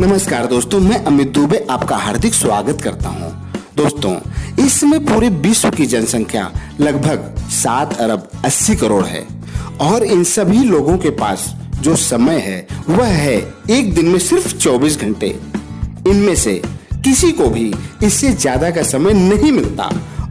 नमस्कार दोस्तों, मैं अमित दुबे आपका हार्दिक स्वागत करता हूं। दोस्तों, इस समय पूरे विश्व की जनसंख्या लगभग 7 अरब 80 करोड़ है और इन सभी लोगों के पास जो समय है वह है एक दिन में सिर्फ 24 घंटे। इनमें से किसी को भी इससे ज्यादा का समय नहीं मिलता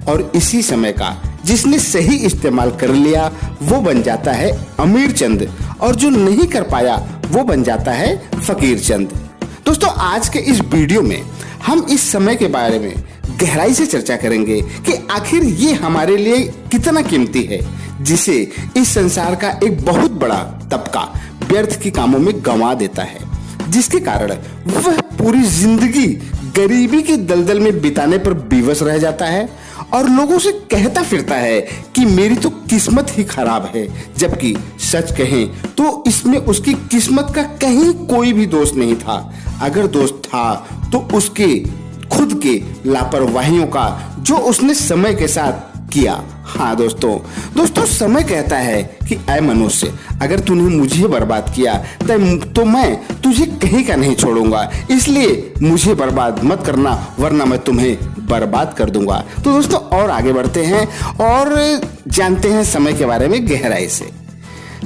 और इसी समय का जिसने सही इस्तेमाल कर लिया वो बन जाता है अमीर चंद और जो नहीं कर पाया वो बन जाता है फकीर चंद। दोस्तों, आज के इस वीडियो में हम इस समय के बारे में गहराई से चर्चा करेंगे कि आखिर ये हमारे लिए कितना कीमती है, जिसे इस संसार का एक बहुत बड़ा तबका व्यर्थ के कामों में गंवा देता है, जिसके कारण वह पूरी जिंदगी गरीबी के दलदल में बिताने पर विवश रह जाता है और लोगों से कहता फिरता है कि मेरी तो किस्मत ही खराब है, जबकि सच कहें तो इसमें उसकी किस्मत का कहीं कोई भी दोष नहीं था। अगर दोष था तो उसके खुद के लापरवाहियों का जो उसने समय के साथ किया। हाँ दोस्तों, समय कहता है कि ऐ मनुष्य, अगर तूने मुझे बर्बाद किया तो मैं तुझे कहीं का नहीं छोड़ूंगा, इसलिए मुझे बर्बाद मत करना वरना मैं तुम्हें बर्बाद कर दूंगा। तो दोस्तों, और आगे बढ़ते हैं और जानते हैं समय के बारे में गहराई से।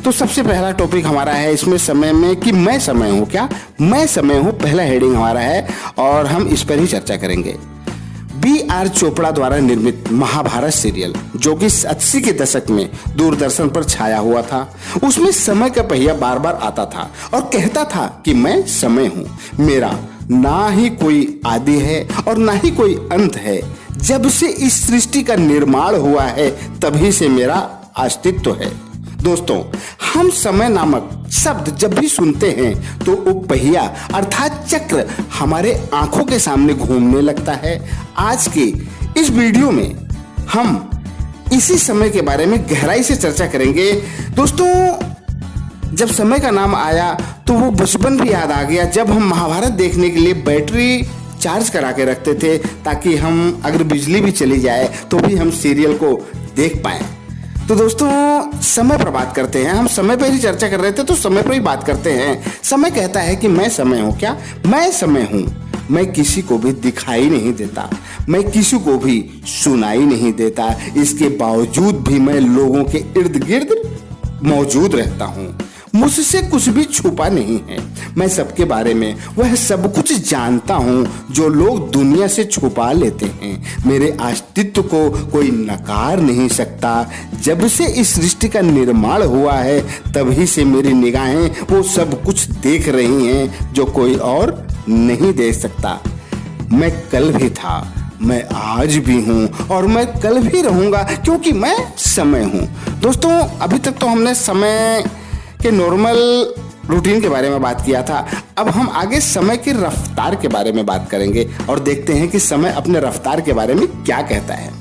तो सबसे पहला टॉपिक हमारा है इसमें समय में कि मैं समय हूँ क्या, मैं समय हूँ, पहला हेडिंग हमारा है और हम इस पर ही चर्चा करेंगे। B.R. चोपड़ा द्वारा निर्मित महाभारत सीरियल, जो कि 80 के दशक में दूरदर्शन पर छाया हुआ था, उसमें समय का पहिया बार बार आता था और कहता था कि मैं समय हूँ, मेरा ना ही कोई आदि है और ना ही कोई अंत है। जब से इस सृष्टि का निर्माण हुआ है तभी से मेरा अस्तित्व है। दोस्तों, हम समय नामक शब्द जब भी सुनते हैं तो वो पहिया अर्थात चक्र हमारे आंखों के सामने घूमने लगता है। आज के इस वीडियो में हम इसी समय के बारे में गहराई से चर्चा करेंगे। दोस्तों, जब समय का नाम आया तो वो बचपन भी याद आ गया, जब हम महाभारत देखने के लिए बैटरी चार्ज करा के रखते थे ताकि हम अगर बिजली भी चली जाए तो भी हम सीरियल को देख पाएं। तो दोस्तों, समय पर बात करते हैं। हम समय पर ही चर्चा कर रहे थे तो समय पर ही बात करते हैं। समय कहता है कि मैं समय हूँ क्या, मैं समय हूँ, मैं किसी को भी दिखाई नहीं देता, मैं किसी को भी सुनाई नहीं देता, इसके बावजूद भी मैं लोगों के इर्द गिर्द मौजूद रहता हूँ। मुझसे कुछ भी छुपा नहीं है, मैं सबके बारे में वह सब कुछ जानता हूँ जो लोग दुनिया से छुपा लेते हैं। मेरे अस्तित्व को कोई नकार नहीं सकता। जब से इस सृष्टि का निर्माण हुआ है तभी से मेरी निगाहें वो सब कुछ देख रही हैं जो कोई और नहीं देख सकता। मैं कल भी था, मैं आज भी हूँ और मैं कल भी रहूंगा क्योंकि मैं समय हूँ। दोस्तों, अभी तक तो हमने समय के नॉर्मल रूटीन के बारे में बात किया था। अब हम आगे समय की रफ्तार के बारे में बात करेंगे और देखते हैं कि समय अपने रफ्तार के बारे में क्या कहता है।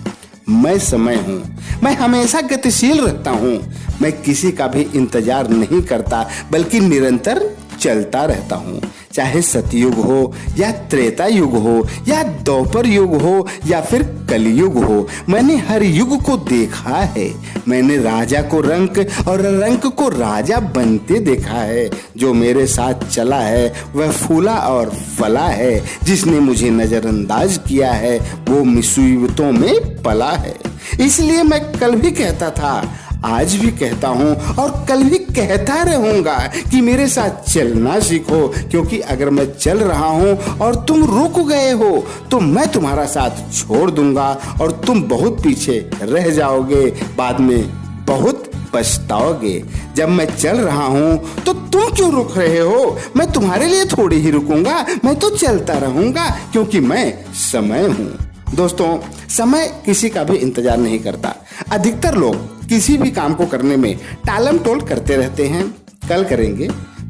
मैं समय हूँ, मैं हमेशा गतिशील रहता हूँ, मैं किसी का भी इंतजार नहीं करता बल्कि निरंतर चलता रहता हूँ। चाहे सतयुग हो या त्रेता युग हो या द्वापर युग हो या फिर कलयुग हो, मैंने हर युग को देखा है। मैंने राजा को रंक और रंक को राजा बनते देखा है। जो मेरे साथ चला है वह फूला और फला है, जिसने मुझे नजरअंदाज किया है वो मुसीबतों में पला है। इसलिए मैं कल भी कहता था, आज भी कहता हूँ और कल भी कहता रहूंगा कि मेरे साथ चलना सीखो, क्योंकि अगर मैं चल रहा हूँ और तुम रुक गए हो तो मैं तुम्हारा साथ छोड़ दूंगा और तुम बहुत पीछे रह जाओगे, बाद में बहुत पछताओगे। जब मैं चल रहा हूँ तो तुम क्यों रुक रहे हो? मैं तुम्हारे लिए थोड़ी ही रुकूंगा, मैं तो चलता रहूंगा क्योंकि मैं समय हूँ। दोस्तों, समय किसी का भी इंतजार नहीं करता। अधिकतर लोग किसी भी काम को करने में टालम टोल करते रहते हैं। कल करेंगे,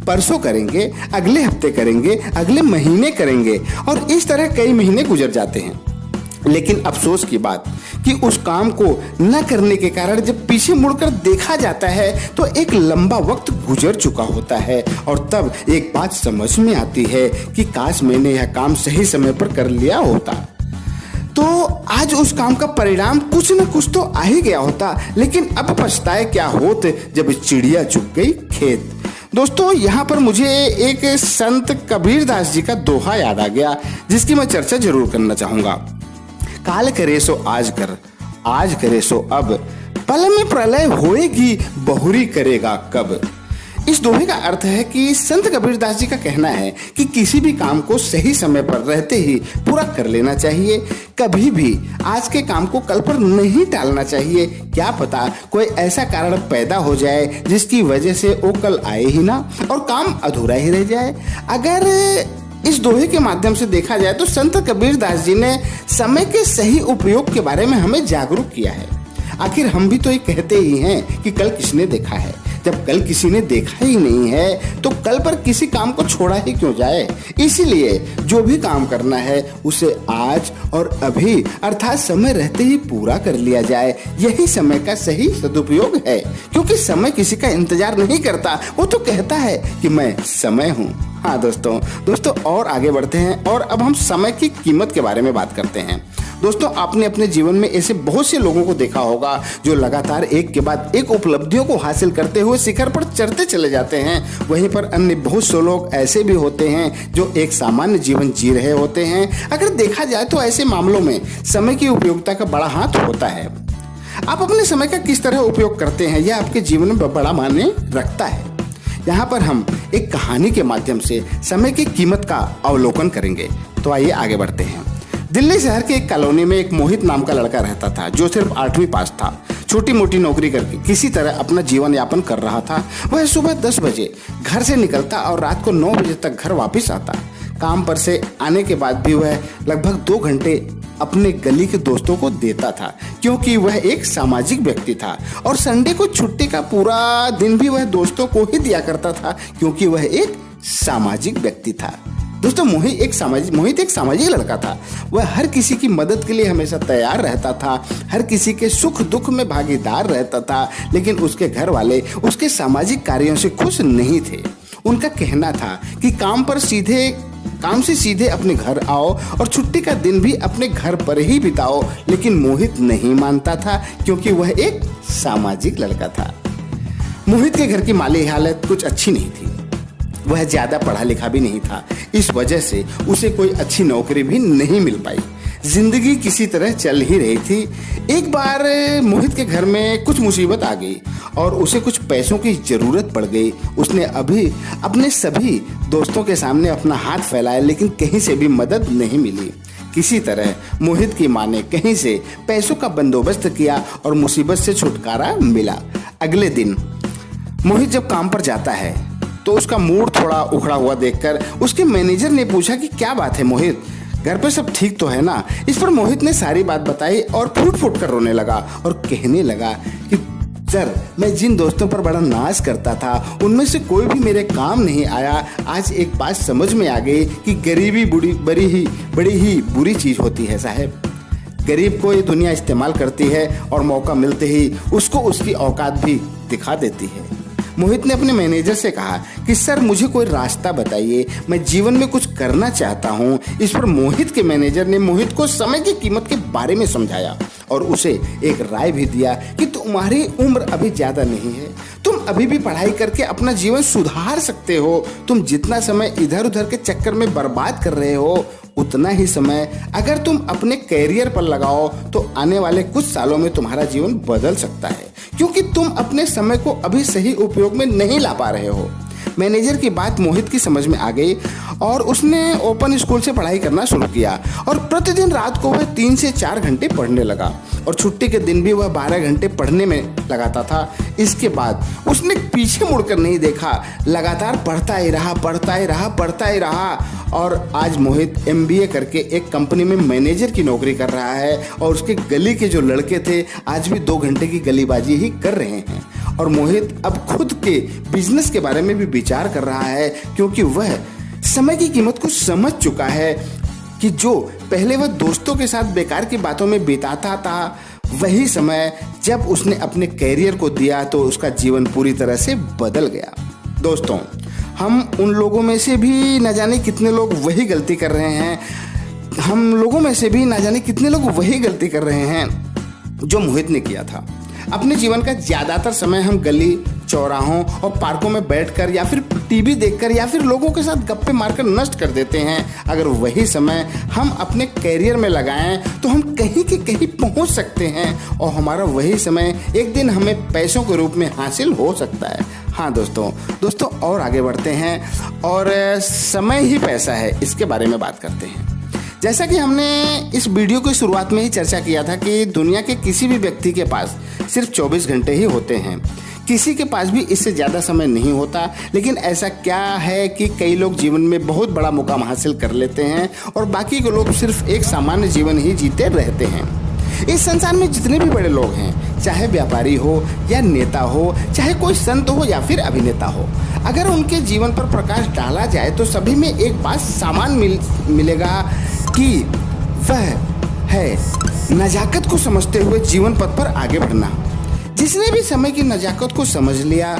परसों करेंगे, अगले हफ्ते करेंगे, अगले महीने करेंगे और इस तरह कई महीने गुजर जाते हैं। लेकिन अफसोस की बात कि उस काम को न करने के कारण जब पीछे मुड़कर देखा जाता है तो एक लंबा वक्त गुजर चुका होता है और तब एक बात समझ में आती है कि काश मैंने यह काम सही समय पर कर लिया होता तो आज उस काम का परिणाम कुछ न कुछ तो आ ही गया होता। लेकिन अब पछताए क्या होते जब चिड़िया चुग गई खेत। दोस्तों, यहाँ पर मुझे एक संत कबीरदास जी का दोहा याद आ गया, जिसकी मैं चर्चा जरूर करना चाहूंगा। काल करे सो आज करे सो अब, पल में प्रलय होएगी, बहुरी करेगा कब। इस दोहे का अर्थ है कि संत कबीरदास जी का कहना है कि किसी भी काम को सही समय पर रहते ही पूरा कर लेना चाहिए। कभी भी आज के काम को कल पर नहीं टालना चाहिए। क्या पता कोई ऐसा कारण पैदा हो जाए जिसकी वजह से वो कल आए ही ना और काम अधूरा ही रह जाए। अगर इस दोहे के माध्यम से देखा जाए तो संत कबीरदास जी ने समय के सही उपयोग के बारे में हमें जागरूक किया है। आखिर हम भी तो ये कहते ही हैं कि कल किसने देखा है। जब कल किसी ने देखा ही नहीं है तो कल पर किसी काम को छोड़ा ही क्यों जाए। इसीलिए जो भी काम करना है उसे आज और अभी अर्थात समय रहते ही पूरा कर लिया जाए। यही समय का सही सदुपयोग है, क्योंकि समय किसी का इंतजार नहीं करता, वो तो कहता है कि मैं समय हूँ। हाँ दोस्तों और आगे बढ़ते हैं और अब हम समय की कीमत के बारे में बात करते हैं। दोस्तों, आपने अपने जीवन में ऐसे बहुत से लोगों को देखा होगा जो लगातार एक के बाद एक उपलब्धियों को हासिल करते हुए शिखर पर चढ़ते चले जाते हैं। वहीं पर अन्य बहुत से लोग ऐसे भी होते हैं जो एक सामान्य जीवन जी रहे होते हैं। अगर देखा जाए तो ऐसे मामलों में समय की उपयोगिता का बड़ा हाथ होता है। आप अपने समय का किस तरह उपयोग करते हैं यह आपके जीवन में बड़ा मायने रखता है। यहाँ पर हम एक कहानी के माध्यम से समय की कीमत का अवलोकन करेंगे। तो आइए आगे बढ़ते हैं। दिल्ली शहर के एक कॉलोनी में एक मोहित नाम का लड़का रहता था, जो सिर्फ 8वीं पास था। छोटी मोटी नौकरी करके किसी तरह अपना जीवन यापन कर रहा था। वह सुबह 10 बजे घर से निकलता और रात को 9 बजे तक घर वापस आता। काम पर से आने के बाद भी वह लगभग 2 घंटे अपने गली के दोस्तों को देता था, क्योंकि वह एक सामाजिक व्यक्ति था। और संडे को छुट्टी का पूरा दिन भी वह दोस्तों को ही दिया करता था, क्योंकि वह एक सामाजिक व्यक्ति था। दोस्तों, मोहित एक सामाजिक लड़का था। वह हर किसी की मदद के लिए हमेशा तैयार रहता था, हर किसी के सुख दुख में भागीदार रहता था। लेकिन उसके घर वाले उसके सामाजिक कार्यों से खुश नहीं थे। उनका कहना था कि काम से सीधे अपने घर आओ और छुट्टी का दिन भी अपने घर पर ही बिताओ। लेकिन मोहित नहीं मानता था, क्योंकि वह एक सामाजिक लड़का था। मोहित के घर की माली हालत कुछ अच्छी नहीं थी। वह ज्यादा पढ़ा लिखा भी नहीं था। इस वजह से उसे कोई अच्छी नौकरी भी नहीं मिल पाई। जिंदगी किसी तरह चल ही रही थी। एक बार मोहित के घर में कुछ मुसीबत आ गई और उसे कुछ पैसों की जरूरत पड़ गई। उसने अभी अपने सभी दोस्तों के सामने अपना हाथ फैलाया, लेकिन कहीं से भी मदद नहीं मिली। किसी तरह मोहित की माँ ने कहीं से पैसों का बंदोबस्त किया और मुसीबत से छुटकारा मिला। अगले दिन मोहित जब काम पर जाता है तो उसका मूड थोड़ा उखड़ा हुआ देखकर उसके मैनेजर ने पूछा कि क्या बात है मोहित, घर पे सब ठीक तो है ना। इस पर मोहित ने सारी बात बताई और फूट फूट कर रोने लगा और कहने लगा कि सर, मैं जिन दोस्तों पर बड़ा नाज करता था उनमें से कोई भी मेरे काम नहीं आया। आज एक बात समझ में आ गई कि गरीबी बड़ी ही बुरी चीज होती है साहब। गरीब को ये दुनिया इस्तेमाल करती है और मौका मिलते ही उसको उसकी औकात भी दिखा देती है। मोहित ने अपने मैनेजर से कहा कि सर, मुझे कोई रास्ता बताइए, मैं जीवन में कुछ करना चाहता हूँ। इस पर मोहित के मैनेजर ने मोहित को समय की कीमत के बारे में समझाया और उसे एक राय भी दिया कि तुम्हारी उम्र अभी ज्यादा नहीं है, तुम अभी भी पढ़ाई करके अपना जीवन सुधार सकते हो। तुम जितना समय इधर उधर के चक्कर में बर्बाद कर रहे हो, उतना ही समय अगर तुम अपने कैरियर पर लगाओ तो आने वाले कुछ सालों में तुम्हारा जीवन बदल सकता है, क्योंकि तुम अपने समय को अभी सही उपयोग में नहीं ला पा रहे हो। मैनेजर की बात मोहित की समझ में आ गई और उसने ओपन स्कूल से पढ़ाई करना शुरू किया और प्रतिदिन रात को वह 3 से 4 घंटे पढ़ने लगा और छुट्टी के दिन भी वह 12 घंटे पढ़ने में लगाता था। इसके बाद उसने पीछे मुड़कर नहीं देखा, लगातार पढ़ता ही रहा और आज मोहित MBA करके एक कंपनी में मैनेजर की नौकरी कर रहा है और उसके गली के जो लड़के थे आज भी 2 घंटे की गलीबाजी ही कर रहे हैं। और मोहित अब खुद के बिजनेस के बारे में भी विचार कर रहा है, क्योंकि वह समय की कीमत को समझ चुका है कि जो पहले वह दोस्तों के साथ बेकार की बातों में बिताता था, वही समय जब उसने अपने कैरियर को दिया तो उसका जीवन पूरी तरह से बदल गया। दोस्तों, हम उन लोगों में से भी न जाने कितने लोग वही गलती कर रहे हैं जो मोहित ने किया था। अपने जीवन का ज़्यादातर समय हम गली चौराहों और पार्कों में बैठकर या फिर टीवी देखकर या फिर लोगों के साथ गप्पे मारकर नष्ट कर देते हैं। अगर वही समय हम अपने कैरियर में लगाएं तो हम कहीं के कहीं पहुंच सकते हैं और हमारा वही समय एक दिन हमें पैसों के रूप में हासिल हो सकता है। हाँ दोस्तों और आगे बढ़ते हैं और समय ही पैसा है, इसके बारे में बात करते हैं। जैसा कि हमने इस वीडियो की शुरुआत में ही चर्चा किया था कि दुनिया के किसी भी व्यक्ति के पास सिर्फ 24 घंटे ही होते हैं, किसी के पास भी इससे ज़्यादा समय नहीं होता। लेकिन ऐसा क्या है कि कई लोग जीवन में बहुत बड़ा मुकाम हासिल कर लेते हैं और बाकी के लोग सिर्फ एक सामान्य जीवन ही जीते रहते हैं। इस संसार में जितने भी बड़े लोग हैं, चाहे व्यापारी हो या नेता हो, चाहे कोई संत हो या फिर अभिनेता हो, अगर उनके जीवन पर प्रकाश डाला जाए तो सभी में एक बात सामान मिलेगा कि वह है नजाकत को समझते हुए जीवन पथ पर आगे बढ़ना। जिसने भी समय की नजाकत को समझ लिया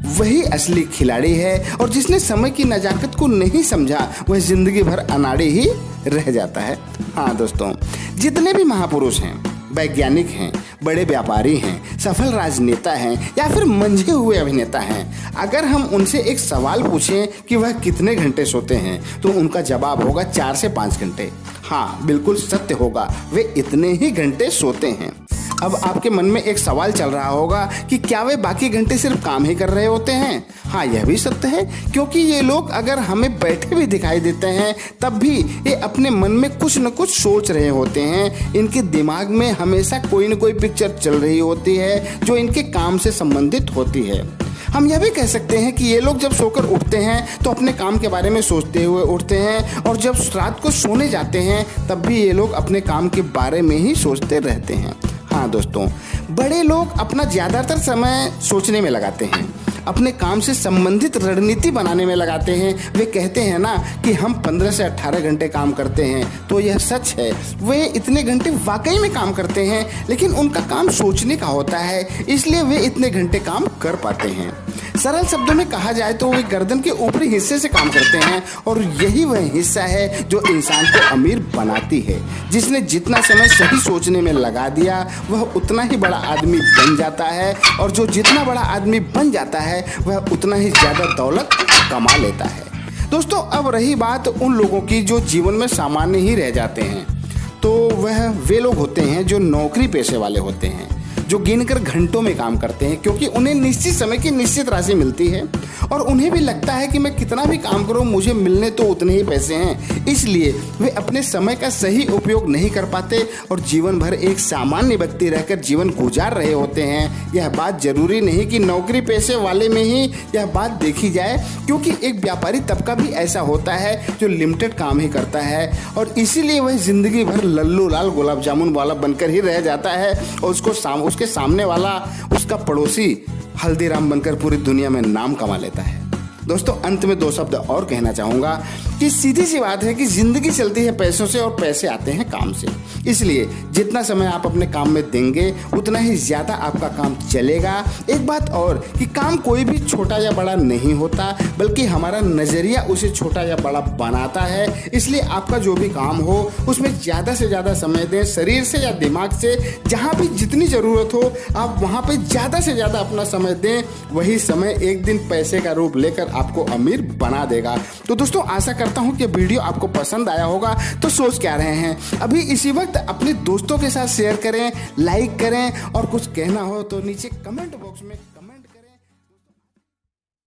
वही असली खिलाड़ी है, और जिसने समय की नजाकत को नहीं समझा वह जिंदगी भर अनाड़ी ही रह जाता है। हाँ दोस्तों, जितने भी महापुरुष हैं, वैज्ञानिक हैं, बड़े व्यापारी हैं, सफल राजनेता हैं या फिर मंझे हुए अभिनेता हैं, अगर हम उनसे एक सवाल पूछें कि वह कितने घंटे सोते हैं तो उनका जवाब होगा 4 से 5 घंटे। हाँ, बिल्कुल सत्य होगा, वे इतने ही घंटे सोते हैं। अब आपके मन में एक सवाल चल रहा होगा कि क्या वे बाकी घंटे सिर्फ काम ही कर रहे होते हैं? हाँ, यह भी सत्य है, क्योंकि ये लोग अगर हमें बैठे भी दिखाई देते हैं तब भी ये अपने मन में कुछ न कुछ सोच रहे होते हैं। इनके दिमाग में हमेशा कोई न कोई पिक्चर चल रही होती है जो इनके काम से संबंधित होती है। हम यह भी कह सकते हैं कि ये लोग जब सोकर उठते हैं तो अपने काम के बारे में सोचते हुए उठते हैं, और जब रात को सोने जाते हैं तब भी ये लोग अपने काम के बारे में ही सोचते रहते हैं। हाँ दोस्तों, बड़े लोग अपना ज़्यादातर समय सोचने में लगाते हैं, अपने काम से संबंधित रणनीति बनाने में लगाते हैं। वे कहते हैं ना कि हम 15 से 18 घंटे काम करते हैं, तो यह सच है, वे इतने घंटे वाकई में काम करते हैं, लेकिन उनका काम सोचने का होता है, इसलिए वे इतने घंटे काम कर पाते हैं। सरल शब्दों में कहा जाए तो वे गर्दन के ऊपरी हिस्से से काम करते हैं, और यही वह हिस्सा है जो इंसान को अमीर बनाती है। जिसने जितना समय सही सोचने में लगा दिया वह उतना ही बड़ा आदमी बन जाता है, और जो जितना बड़ा आदमी बन जाता है वह उतना ही ज़्यादा दौलत कमा लेता है। दोस्तों, अब रही बात उन लोगों की जो जीवन में सामान्य ही रह जाते हैं, तो वह वे लोग होते हैं जो नौकरी पेशे वाले होते हैं, जो गिनकर घंटों में काम करते हैं, क्योंकि उन्हें निश्चित समय की निश्चित राशि मिलती है और उन्हें भी लगता है कि मैं कितना भी काम करूं मुझे मिलने तो उतने ही पैसे हैं। इसलिए वे अपने समय का सही उपयोग नहीं कर पाते और जीवन भर एक सामान्य व्यक्ति रहकर जीवन गुजार रहे होते हैं। यह बात जरूरी नहीं कि नौकरी पेशे वाले में ही यह बात देखी जाए, क्योंकि एक व्यापारी तबका भी ऐसा होता है जो लिमिटेड काम ही करता है, और इसीलिए वह जिंदगी भर लल्लू लाल गुलाब जामुन वाला बनकर ही रह जाता है, और उसके सामने वाला उसका पड़ोसी हल्दीराम बनकर पूरी दुनिया में नाम कमा लेता है। दोस्तों, अंत में 2 शब्द और कहना चाहूँगा कि सीधी सी बात है कि ज़िंदगी चलती है पैसों से और पैसे आते हैं काम से। इसलिए जितना समय आप अपने काम में देंगे उतना ही ज़्यादा आपका काम चलेगा। एक बात और कि काम कोई भी छोटा या बड़ा नहीं होता, बल्कि हमारा नज़रिया उसे छोटा या बड़ा बनाता है। इसलिए आपका जो भी काम हो उसमें ज़्यादा से ज़्यादा समय दें, शरीर से या दिमाग से, जहाँ भी जितनी ज़रूरत हो आप वहाँ पर ज़्यादा से ज़्यादा अपना समय दें। वही समय एक दिन पैसे का रूप लेकर आपको अमीर बना देगा। तो दोस्तों, आशा करता हूं कि वीडियो आपको पसंद आया होगा। तो सोच क्या रहे हैं अभी इसी वक्त अपने दोस्तों के साथ शेयर करें, लाइक करें, और कुछ कहना हो तो नीचे कमेंट बॉक्स में कमेंट